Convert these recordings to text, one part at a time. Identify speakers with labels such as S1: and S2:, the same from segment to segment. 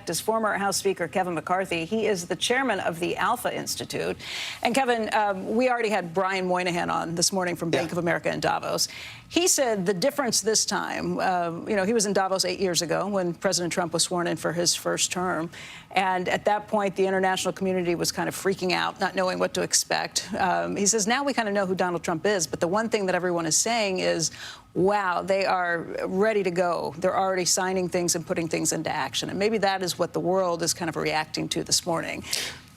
S1: fact, is former House Speaker Kevin McCarthy. He is the chairman of the Alpha Institute. And Kevin, we already had Brian Moynihan on this morning from Bank of America in Davos. He said the difference this time, he was in Davos 8 years ago when President Trump was sworn in for his first term. And at that point, the international community was kind of freaking out, not knowing what to expect. He says, now we kind of know who Donald Trump is. But the one thing that everyone is saying is, wow, they are ready to go. They're already signing things and putting things into action. And maybe that is what the world is kind of reacting to this morning.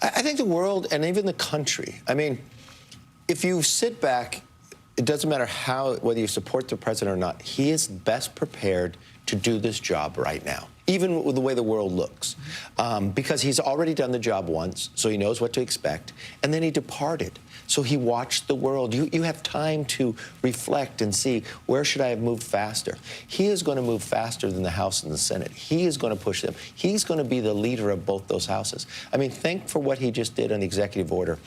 S2: I think the world and even the country, I mean, if you sit back, it doesn't matter whether you support the president or not, he is best prepared to do this job right now, even with the way the world looks, because he's already done the job once, so he knows what to expect, and then he departed. So he watched the world. You have time to reflect and see, where should I have moved faster? He is going to move faster than the House and the Senate. He is going to push them. He's going to be the leader of both those houses. I mean, think for what he just did on the executive order.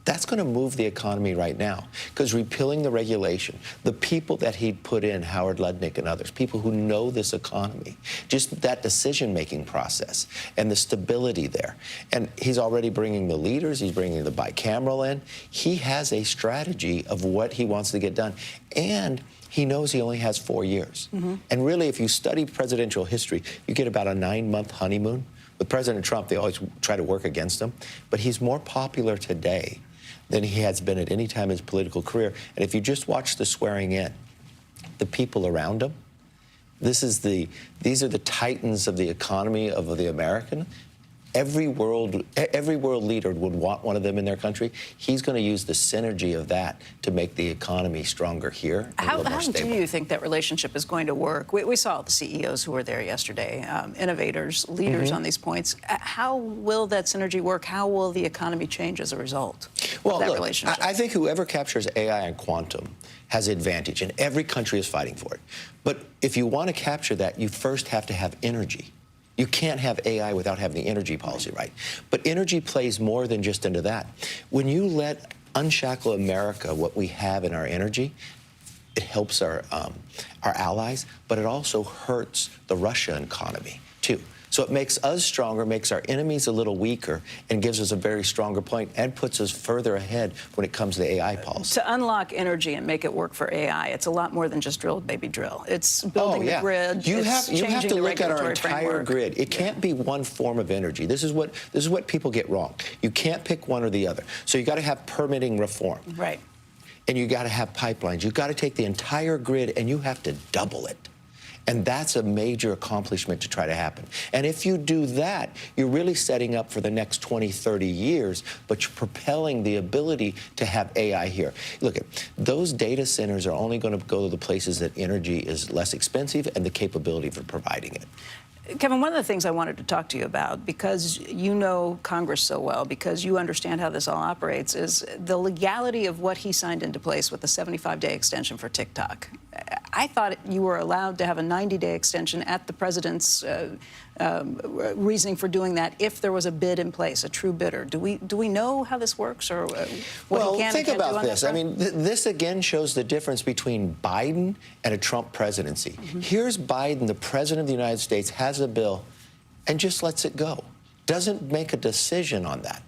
S2: That's going to move the economy right now, because repealing the regulation, the people that he'd put in, Howard Lutnick and others, people who know this economy, just that decision-making process and the stability there. And he's already bringing the leaders. He's bringing the bicameral in. He has a strategy of what he wants to get done. And he knows he only has 4 years. And really, if you study presidential history, you get about a 9-month honeymoon. With President Trump, they always try to work against him. But he's more popular today than he has been at any time in his political career. And if you just watch the swearing in, the people around him, these are the titans of the economy of the American. Every world leader would want one of them in their country. He's going to use the synergy of that to make the economy stronger here.
S1: How do you think that relationship is going to work? We saw the CEOs who were there yesterday, innovators, leaders on these points. How will that synergy work? How will the economy change as a result of that relationship?
S2: I think whoever captures AI and quantum has an advantage, and every country is fighting for it. But if you want to capture that, you first have to have energy. You can't have AI without having the energy policy right. But energy plays more than just into that. When you let unshackle America, what we have in our energy, it helps our allies, but it also hurts the Russian economy, too. So it makes us stronger, makes our enemies a little weaker, and gives us a very stronger point, and puts us further ahead when it comes to AI policy.
S1: To unlock energy and make it work for AI, it's a lot more than just drill, baby, drill. It's building the grid.
S2: You have to look at our entire grid. It can't be one form of energy. This is what people get wrong. You can't pick one or the other. So you got to have permitting reform.
S1: Right.
S2: And you got to have pipelines. You got to take the entire grid and you have to double it. And that's a major accomplishment to try to happen. And if you do that, you're really setting up for the next 20, 30 years, but you're propelling the ability to have AI here. Look, those data centers are only going to go to the places that energy is less expensive and the capability for providing it.
S1: Kevin, one of the things I wanted to talk to you about, because you know Congress so well, because you understand how this all operates, is the legality of what he signed into place with the 75-day extension for TikTok. I thought you were allowed to have a 90-day extension at the president's reasoning for doing that if there was a bid in place, a true bidder. Do we know how this works, or what he can
S2: think
S1: and can't do
S2: about
S1: on
S2: this.
S1: that
S2: I mean, this again shows the difference between Biden and a Trump presidency. Here's Biden, the president of the United States, has a bill and just lets it go. Doesn't make a decision on that.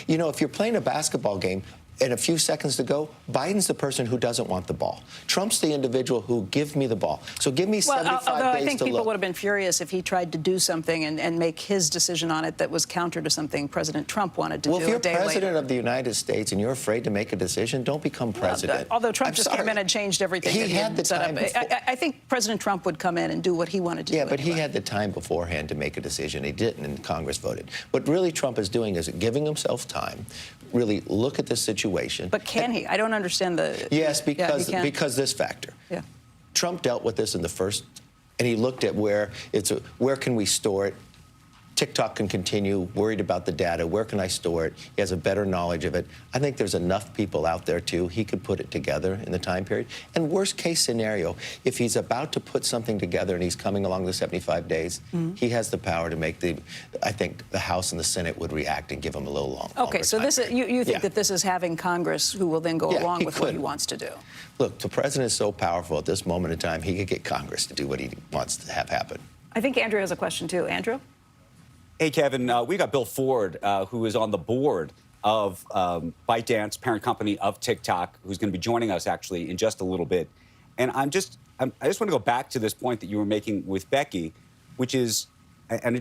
S2: You know, if you're playing a basketball game, and a few seconds to go, Biden's the person who doesn't want the ball. Trump's the individual who, give me the ball. So give me 75 days to look.
S1: Although I think people would have been furious if he tried to do something and make his decision on it that was counter to something President Trump wanted to do a day later.
S2: Well, if you're president of the United States and you're afraid to make a decision, don't become president.
S1: Although Trump just came in and changed everything.
S2: He had the time before.
S1: I think President Trump would come in and do what he wanted to do.
S2: Yeah, but he had the time beforehand to make a decision. He didn't, and Congress voted. What really Trump is doing is giving himself time, really look at this situation.
S1: But can he? I don't understand the...
S2: Yes, because this factor.
S1: Yeah.
S2: Trump dealt with this in the first, and he looked at where can we store it? TikTok can continue, worried about the data. Where can I store it? He has a better knowledge of it. I think there's enough people out there, too. He could put it together in the time period. And worst case scenario, if he's about to put something together and he's coming along the 75 days, he has the power to make I think the House and the Senate would react and give him a little longer.
S1: Okay, so this is, you think that this is having Congress who will then go along with what he wants to do?
S2: Look, the president is so powerful at this moment in time, he could get Congress to do what he wants to have happen.
S1: I think Andrew has a question, too. Andrew?
S3: Hey, Kevin, we got Bill Ford, who is on the board of ByteDance, parent company of TikTok, who's going to be joining us actually in just a little bit. And I just want to go back to this point that you were making with Becky, which is, and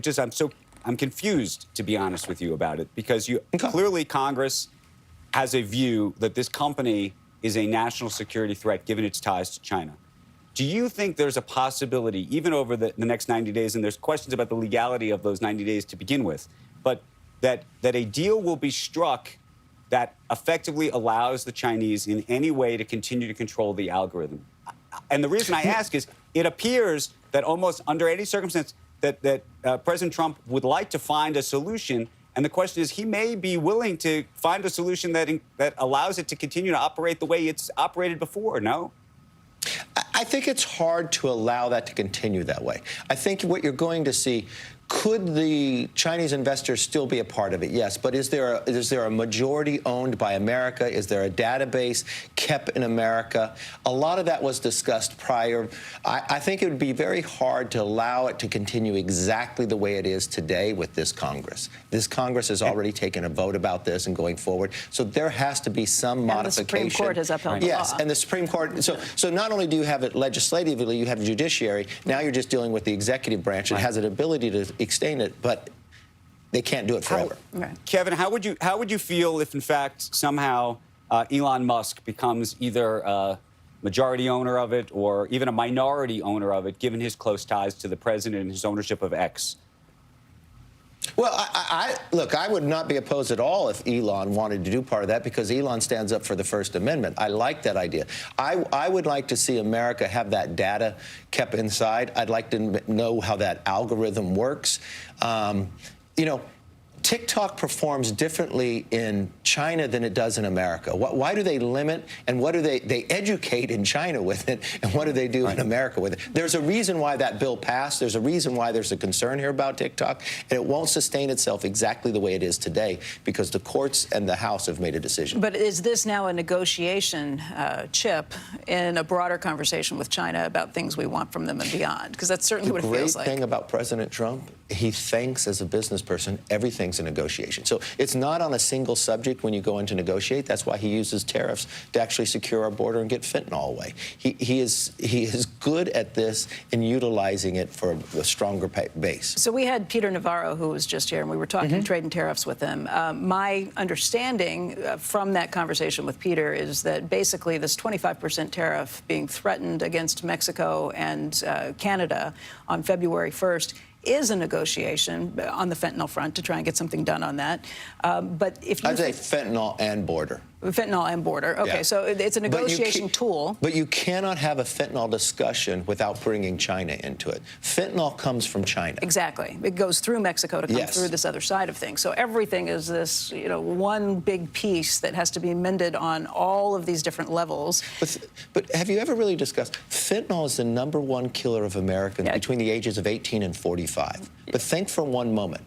S3: I'm confused, to be honest with you about it, because clearly Congress has a view that this company is a national security threat given its ties to China. Do you think there's a possibility, even over the next 90 days, and there's questions about the legality of those 90 days to begin with, but that a deal will be struck that effectively allows the Chinese in any way to continue to control the algorithm? And the reason I ask is it appears that almost under any circumstance that President Trump would like to find a solution. And the question is, he may be willing to find a solution that allows it to continue to operate the way it's operated before, no?
S2: I think it's hard to allow that to continue that way. I think what you're going to see, could the Chinese investors still be a part of it? Yes, but is there a majority owned by America? Is there a database kept in America? A lot of that was discussed prior. I think it would be very hard to allow it to continue exactly the way it is today with this Congress. This Congress has already taken a vote about this and going forward, so there has to be some modification.
S1: The Supreme Court has upheld the law.
S2: Yes, and the Supreme Court. So not only do you have it legislatively, you have the judiciary. Now you're just dealing with the executive branch. It has an ability to extend it, but they can't do it forever.
S3: Kevin, how would you feel if, in fact, somehow Elon Musk becomes either a majority owner of it or even a minority owner of it, given his close ties to the president and his ownership of X?
S2: Well, look, I would not be opposed at all if Elon wanted to do part of that, because Elon stands up for the First Amendment. I like that idea. I would like to see America have that data kept inside. I'd like to know how that algorithm works. You know, TikTok performs differently in China than it does in America. Why do they limit, and what do they educate in China with it, and what do they do in America with it? There's a reason why that bill passed. There's a reason why there's a concern here about TikTok, and it won't sustain itself exactly the way it is today because the courts and the House have made a decision.
S1: But is this now a negotiation chip in a broader conversation with China about things we want from them and beyond? Because that's certainly what it feels like.
S2: The great thing about President Trump, he thinks as a business person everything's a negotiation. So it's not on a single subject when you go in to negotiate. That's why he uses tariffs to actually secure our border and get fentanyl away. He is good at this and utilizing it for a stronger base. So
S1: we had Peter Navarro, who was just here, and we were talking trade and tariffs with him. My understanding from that conversation with Peter is that basically this 25% tariff being threatened against Mexico and Canada on February 1st is a negotiation on the fentanyl front to try and get something done on that. But if you
S2: I'd say fentanyl and border.
S1: Fentanyl and border. Okay,
S2: yeah.
S1: So it's a negotiation tool.
S2: But you cannot have a fentanyl discussion without bringing China into it. Fentanyl comes from China.
S1: Exactly. It goes through Mexico to come through this other side of things. So everything is this, one big piece that has to be mended on all of these different levels.
S2: But have you ever really discussed, fentanyl is the #1 killer of Americans between the ages of 18 and 45. But think for one moment.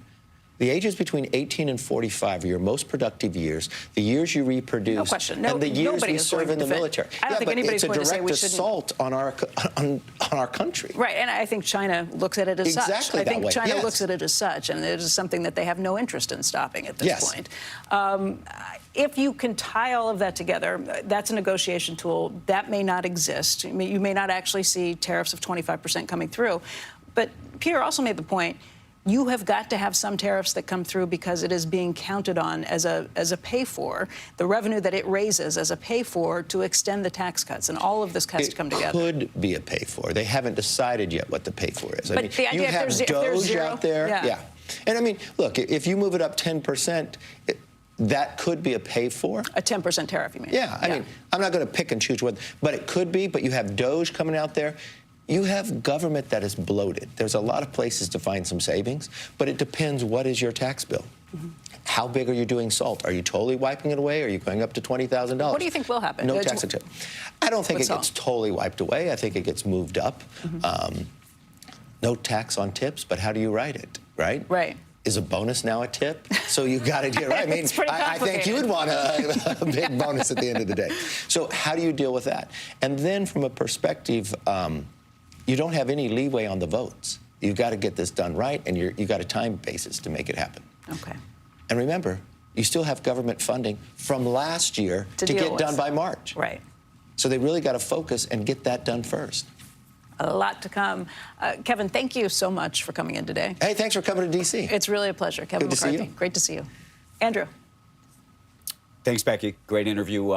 S2: The ages between 18 and 45 are your most productive years, the years you reproduce,
S1: no question.
S2: And the years we serve in the military.
S1: I don't think anybody's going to say we shouldn't.
S2: It's a direct assault on our country.
S1: Right, and I think China looks at it as such.
S2: Exactly
S1: I think
S2: that way.
S1: China looks at it as such, and it is something that they have no interest in stopping at this point. If you can tie all of that together, that's a negotiation tool. That may not exist. You may not actually see tariffs of 25% coming through. But Peter also made the point, you have got to have some tariffs that come through because it is being counted on as a pay-for, the revenue that it raises as a pay-for to extend the tax cuts, and all of this has to come together.
S2: It could be a pay-for. They haven't decided yet what the pay-for is.
S1: But
S2: I mean,
S1: the idea,
S2: you have Doge out there.
S1: Yeah.
S2: And I mean, look, if you move it up 10%, that could be a pay-for.
S1: A 10% tariff, you mean?
S2: Yeah, I mean, I'm not going to pick and choose what, but it could be. But you have Doge coming out there. You have government that is bloated. There's a lot of places to find some savings, but it depends what is your tax bill. How big are you doing SALT? Are you totally wiping it away? Or are you going up to $20,000?
S1: What do you think will happen?
S2: No tax on tip. I don't think it gets totally wiped away. I think it gets moved up. No tax on tips, but how do you write it, right?
S1: Right.
S2: Is a bonus now a tip? So you got to get right. I mean, I think you would want a big bonus at the end of the day. So how do you deal with that? And then from a perspective, you don't have any leeway on the votes. You've got to get this done right, and you got a time basis to make it happen.
S1: Okay.
S2: And remember, you still have government funding from last year to get done by March.
S1: Right.
S2: So they really got to focus and get that done first.
S1: A lot to come. Kevin, thank you so much for coming in today.
S2: Hey, thanks for coming to D.C.
S1: It's really a pleasure. Kevin
S2: Good to
S1: McCarthy,
S2: see you.
S1: great to see you. Andrew.
S3: Thanks, Becky. Great interview.